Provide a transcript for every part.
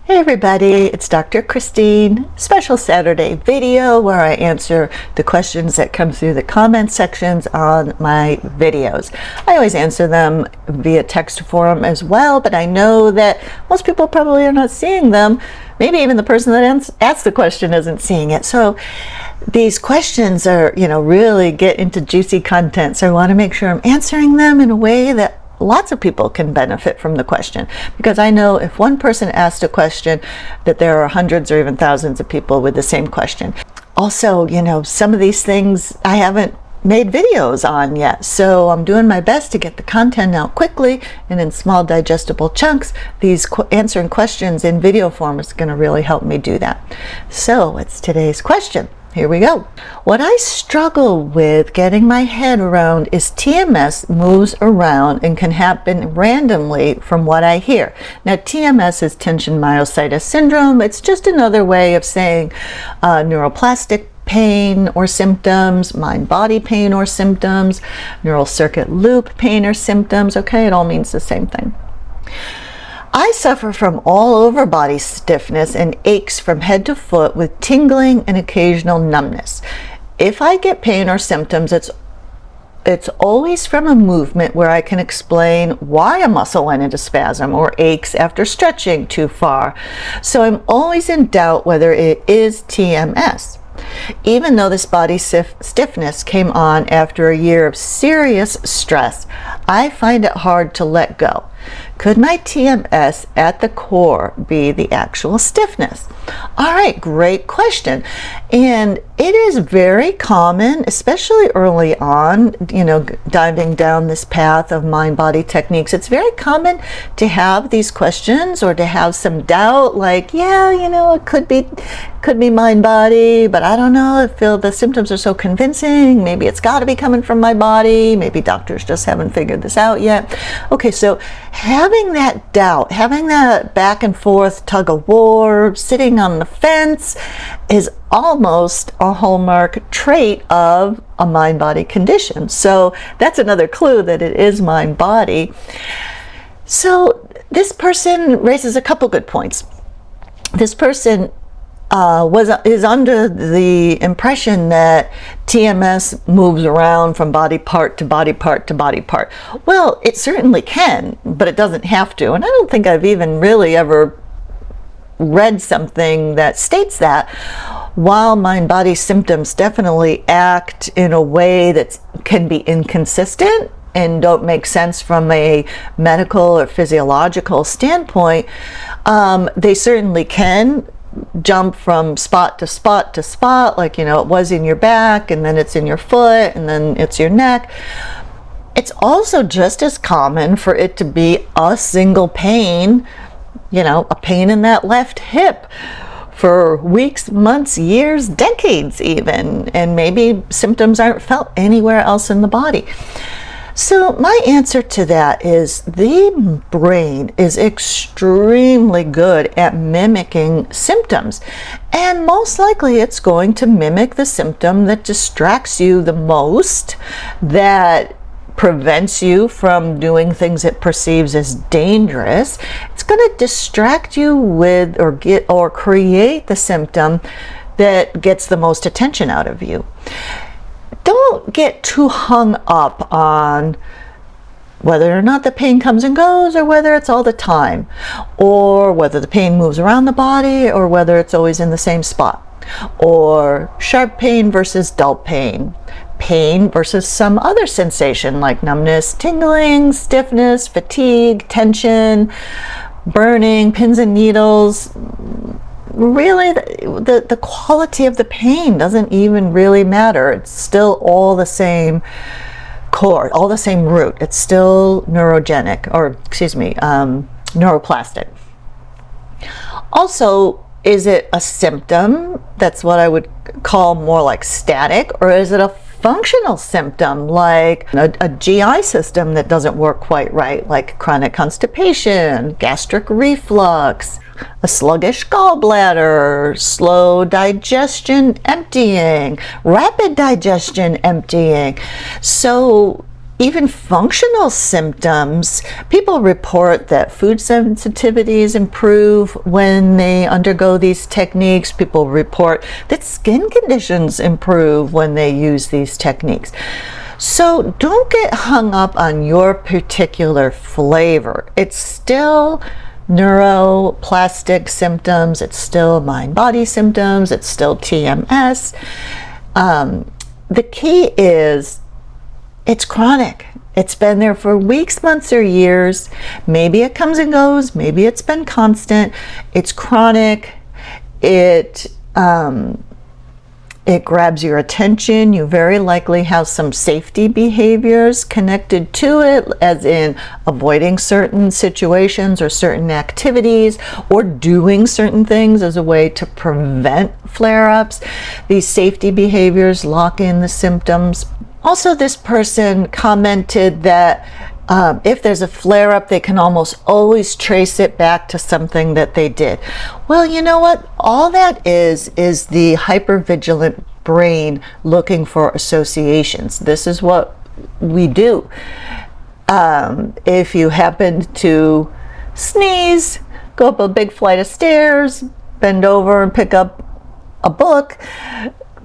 Hey everybody, it's Dr. Christine. Special Saturday video where I answer the questions that come through the comment sections on my videos. I always answer them via text form as well, but I know that most people probably are not seeing them. Maybe even the person that asked the question isn't seeing it. So these questions are, really get into juicy content. So I want to make sure I'm answering them in a way that lots of people can benefit from the question, because I know if one person asked a question that there are hundreds or even thousands of people with the same question. Also, some of these things I haven't made videos on yet, so I'm doing my best to get the content out quickly and in small digestible chunks. These answering questions in video form is going to really help me do that. So it's today's question. Here we go. What I struggle with getting my head around is TMS moves around and can happen randomly from what I hear. Now, TMS is tension myositis syndrome. It's just another way of saying neuroplastic pain or symptoms, mind-body pain or symptoms, neural circuit loop pain or symptoms. Okay, it all means the same thing. I suffer from all over body stiffness and aches from head to foot with tingling and occasional numbness. If I get pain or symptoms, it's always from a movement where I can explain why a muscle went into spasm or aches after stretching too far. So I'm always in doubt whether it is TMS. Even though this body stiffness came on after a year of serious stress, I find it hard to let go. Could my TMS at the core be the actual stiffness? All right, great question. And it is very common, especially early on, diving down this path of mind-body techniques. It's very common to have these questions or to have some doubt, like, it could be mind-body, but I don't know. I feel the symptoms are so convincing. Maybe it's got to be coming from my body. Maybe doctors just haven't figured this out yet. Okay, so having that doubt, having that back and forth tug of war, sitting on the fence is almost a hallmark trait of a mind-body condition. So that's another clue that it is mind-body. So this person raises a couple good points. This person is under the impression that TMS moves around from body part to body part to body part. Well, it certainly can, but it doesn't have to. And I don't think I've even really ever read something that states that. While mind-body symptoms definitely act in a way that can be inconsistent and don't make sense from a medical or physiological standpoint, they certainly can jump from spot to spot to spot, like it was in your back, and then it's in your foot, and then it's your neck. It's also just as common for it to be a single pain, a pain in that left hip for weeks, months, years, decades even, and maybe symptoms aren't felt anywhere else in the body. So my answer to that is the brain is extremely good at mimicking symptoms, and most likely it's going to mimic the symptom that distracts you the most, that prevents you from doing things it perceives as dangerous. It's going to distract you with or create the symptom that gets the most attention out of you. Don't get too hung up on whether or not the pain comes and goes, or whether it's all the time, or whether the pain moves around the body, or whether it's always in the same spot, or sharp pain versus dull pain, pain versus some other sensation like numbness, tingling, stiffness, fatigue, tension, burning, pins and needles. Really, the quality of the pain doesn't even really matter. It's still all the same core, all the same root. It's still neuroplastic. Also, is it a symptom that's what I would call more like static, or is it a functional symptom like a GI system that doesn't work quite right, like chronic constipation, gastric reflux, a sluggish gallbladder, slow digestion emptying, rapid digestion emptying? So even functional symptoms. People report that food sensitivities improve when they undergo these techniques. People report that skin conditions improve when they use these techniques. So don't get hung up on your particular flavor. It's still neuroplastic symptoms, it's still mind-body symptoms, it's still TMS. The key is it's chronic. It's been there for weeks, months, or years. Maybe it comes and goes. Maybe it's been constant. It's chronic. It grabs your attention. You very likely have some safety behaviors connected to it, as in avoiding certain situations or certain activities, or doing certain things as a way to prevent flare-ups. These safety behaviors lock in the symptoms. Also, this person commented that if there's a flare-up, they can almost always trace it back to something that they did. Well, you know what? All that is the hypervigilant brain looking for associations. This is what we do. If you happen to sneeze, go up a big flight of stairs, bend over and pick up a book,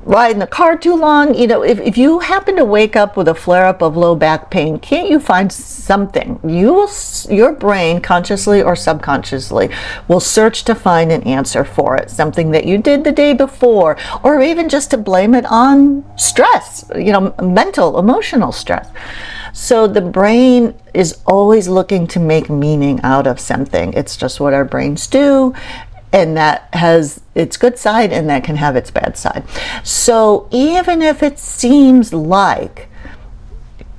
ride in the car too long, if you happen to wake up with a flare-up of low back pain, can't you find something? Your brain, consciously or subconsciously, will search to find an answer for it, something that you did the day before, or even just to blame it on stress, mental, emotional stress. So the brain is always looking to make meaning out of something. It's just what our brains do. And that has its good side, and that can have its bad side. So even if it seems like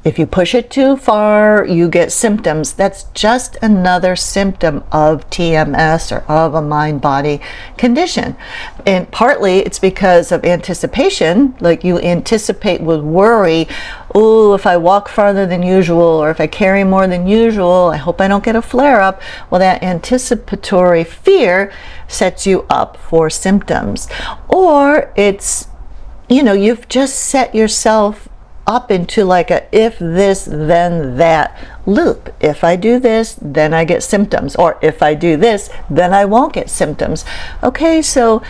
if you push it too far, you get symptoms, that's just another symptom of TMS or of a mind-body condition. And partly it's because of anticipation, like you anticipate with worry, oh, if I walk farther than usual, or if I carry more than usual, I hope I don't get a flare-up. Well, that anticipatory fear sets you up for symptoms. Or it's, you've just set yourself up into like a if this then that loop. If I do this, then I get symptoms, or if I do this, then I won't get symptoms. Okay, so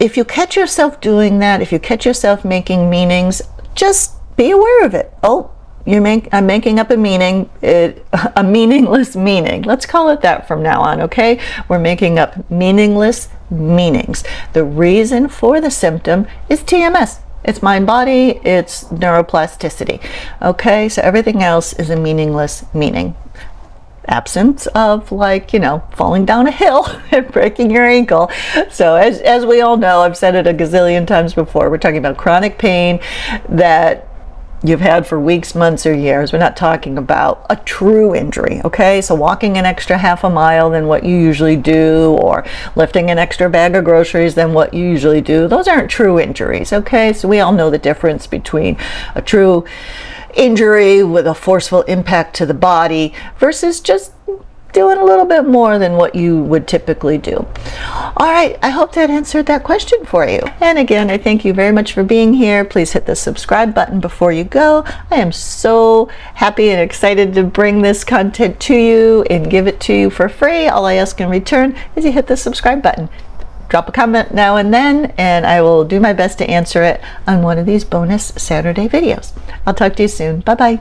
if you catch yourself doing that, if you catch yourself making meanings, just be aware of it. Oh, I'm making up a meaning, a meaningless meaning. Let's call it that from now on, okay? We're making up meaningless meanings. The reason for the symptom is TMS. It's mind-body, it's neuroplasticity. Okay, so everything else is a meaningless meaning. Absence of, falling down a hill and breaking your ankle. So as we all know, I've said it a gazillion times before, we're talking about chronic pain that you've had for weeks, months, or years. We're not talking about a true injury, okay? So walking an extra half a mile than what you usually do, or lifting an extra bag of groceries than what you usually do, those aren't true injuries, okay? So we all know the difference between a true injury with a forceful impact to the body versus just doing a little bit more than what you would typically do. All right, I hope that answered that question for you. And again, I thank you very much for being here. Please hit the subscribe button before you go. I am so happy and excited to bring this content to you and give it to you for free. All I ask in return is you hit the subscribe button. Drop a comment now and then, and I will do my best to answer it on one of these bonus Saturday videos. I'll talk to you soon. Bye-bye.